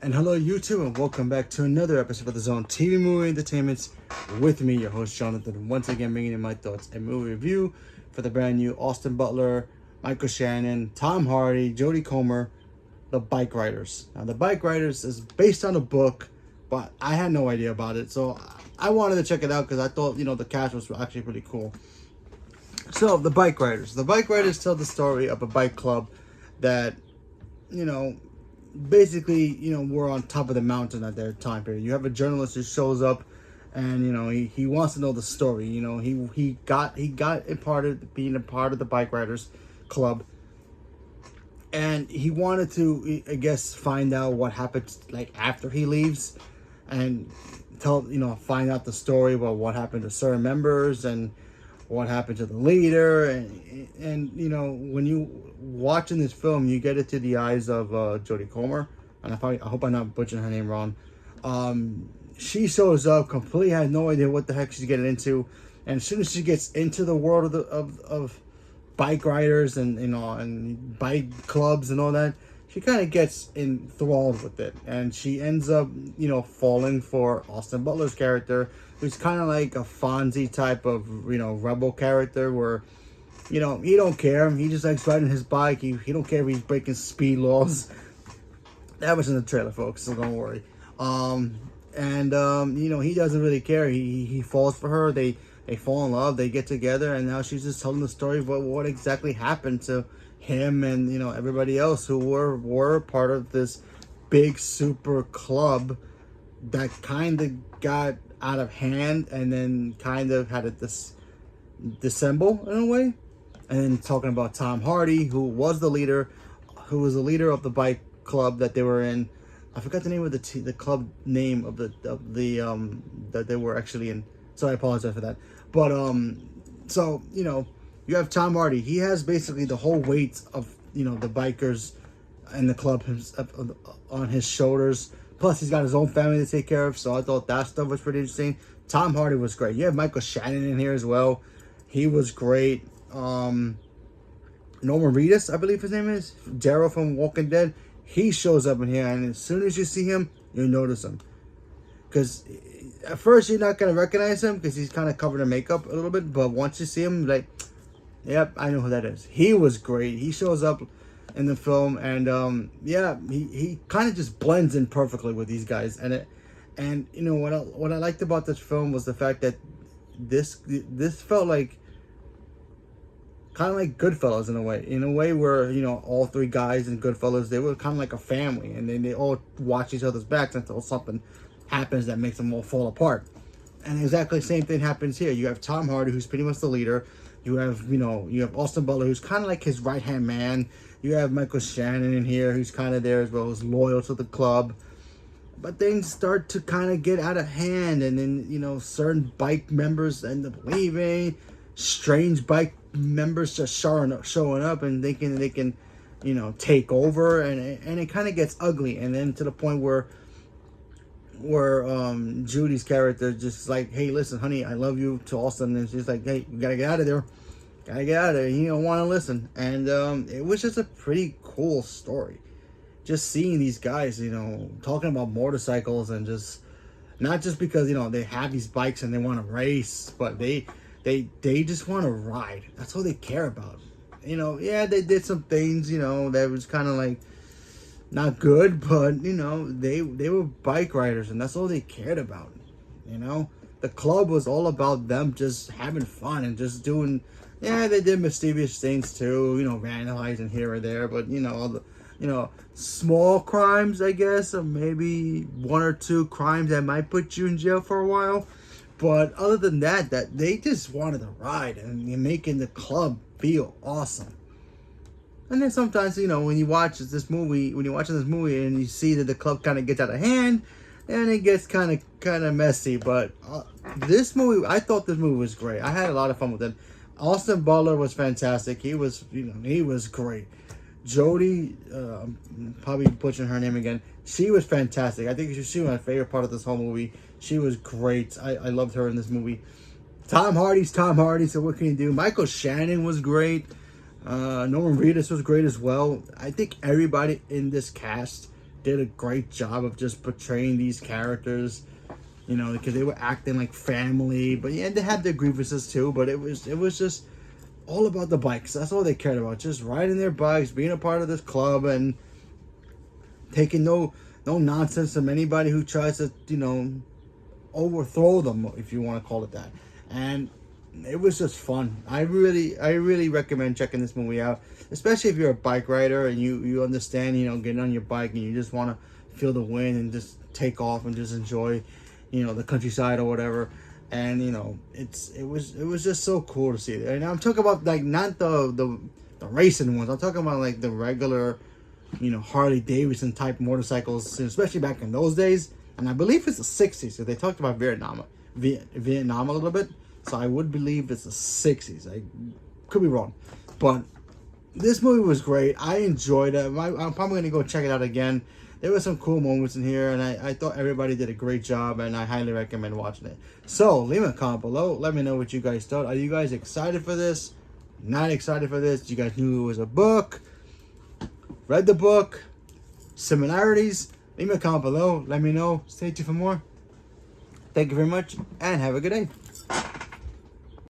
And hello YouTube, and welcome back to another episode of the Zone TV Movie Entertainments with me, your host Jonathan, once again bringing in my thoughts and movie review for the brand new Austin Butler, Michael Shannon, Tom Hardy, Jodie Comer, The Bikeriders. Now, The Bikeriders is based on a book, but I had no idea about it, so I wanted to check it out because I thought, the cast was actually pretty cool. So, The Bikeriders. The Bikeriders tell the story of a bike club that, basically, we're on top of the mountain at that time period. You have a journalist who shows up, and he wants to know the story. He got a part of being a part of the Bike Riders Club, and he wanted to, I guess, find out what happened like after he leaves, and find out the story about what happened to certain members and what happened to the leader, and when you watching this film, you get it through the eyes of Jodie Comer, and I hope I'm not butchering her name wrong. She shows up, completely has no idea what the heck she's getting into, and as soon as she gets into the world of bike riders and bike clubs and all that, she kind of gets enthralled with it, and she ends up falling for Austin Butler's character, who's kind of like a Fonzie type of rebel character, where he don't care. He just likes riding his bike. He don't care if he's breaking speed laws. That was in the trailer, folks, so don't worry. He doesn't really care. He falls for her. They fall in love. They get together, and now she's just telling the story of what exactly happened to him and everybody else who were part of this big super club that kind of got out of hand, and then kind of had it dissemble in a way. And then talking about Tom Hardy, who was the leader of the bike club that they were in. I forgot the name of the club name of the that they were actually in. So I apologize for that. But so you have Tom Hardy. He has basically the whole weight of the bikers and the club on his shoulders. Plus, he's got his own family to take care of. So I thought that stuff was pretty interesting. Tom Hardy was great. You have Michael Shannon in here as well. He was great. Norman Reedus, I believe his name is, Daryl from Walking Dead. He shows up in here, and as soon as you see him, you notice him. Because at first you're not gonna recognize him because he's kind of covered in makeup a little bit. But once you see him, like, yep, I know who that is. He was great. He shows up in the film, and he kind of just blends in perfectly with these guys. And what I liked about this film was the fact that this felt like kind of like Goodfellas in a way where all three guys in Goodfellas, they were kind of like a family, and then they all watch each other's backs until something happens that makes them all fall apart. And exactly the same thing happens here. You have Tom Hardy, who's pretty much the leader. You have Austin Butler, who's kind of like his right hand man. You have Michael Shannon in here, who's kind of there as well, who's loyal to the club. But things start to kind of get out of hand, and then certain bike members end up leaving. Strange bike members just showing up and thinking they can take over, and it kind of gets ugly, and then to the point where Judy's character just like, hey, listen, honey, I love you, to Austin, and she's like, hey, you gotta get out of there. He don't want to listen. And it was just a pretty cool story, just seeing these guys talking about motorcycles, and just not just because they have these bikes and they want to race, but they just want to ride. That's all they care about. They did some things, that was kind of like not good, but they were bike riders, and that's all they cared about. The club was all about them just having fun and just doing. Yeah, they did mischievous things too, vandalizing here or there, but all the small crimes, I guess, or maybe one or two crimes that might put you in jail for a while. But other than that they just wanted to ride and making the club feel awesome. And then sometimes, when you're watching this movie and you see that the club kind of gets out of hand, and it gets kind of messy. But this movie, I thought this movie was great. I had a lot of fun with it. Austin Butler was fantastic. He was great. Jodie, probably butchering her name again. She was fantastic. I think she was my favorite part of this whole movie. She was great. I loved her in this movie. Tom Hardy's Tom Hardy, so what can you do? Michael Shannon was great. Norman Reedus was great as well. I think everybody in this cast did a great job of just portraying these characters, you know, because they were acting like family, but yeah, they had their grievances too. But it was just all about the bikes. That's all they cared about, just riding their bikes, being a part of this club, and taking no nonsense from anybody who tries to, you know, overthrow them, if you want to call it that. And it was just fun. I really recommend checking this movie out, especially if you're a bike rider and you understand, you know, getting on your bike and you just want to feel the wind and just take off and just enjoy, you know, the countryside or whatever. And you know, it was just so cool to see it. And I'm talking about like not the racing ones. I'm talking about like the regular, you know, Harley Davidson type motorcycles, especially back in those days. And I believe it's the 60s. So they talked about Vietnam a little bit. So I would believe it's the 60s. I could be wrong. But this movie was great. I enjoyed it. I'm probably going to go check it out again. There were some cool moments in here, and I thought everybody did a great job, and I highly recommend watching it. So leave a comment below. Let me know what you guys thought. Are you guys excited for this? Not excited for this? You guys knew it was a book? Read the book? Similarities? Leave me a comment below. Let me know. Stay tuned for more. Thank you very much, and have a good day.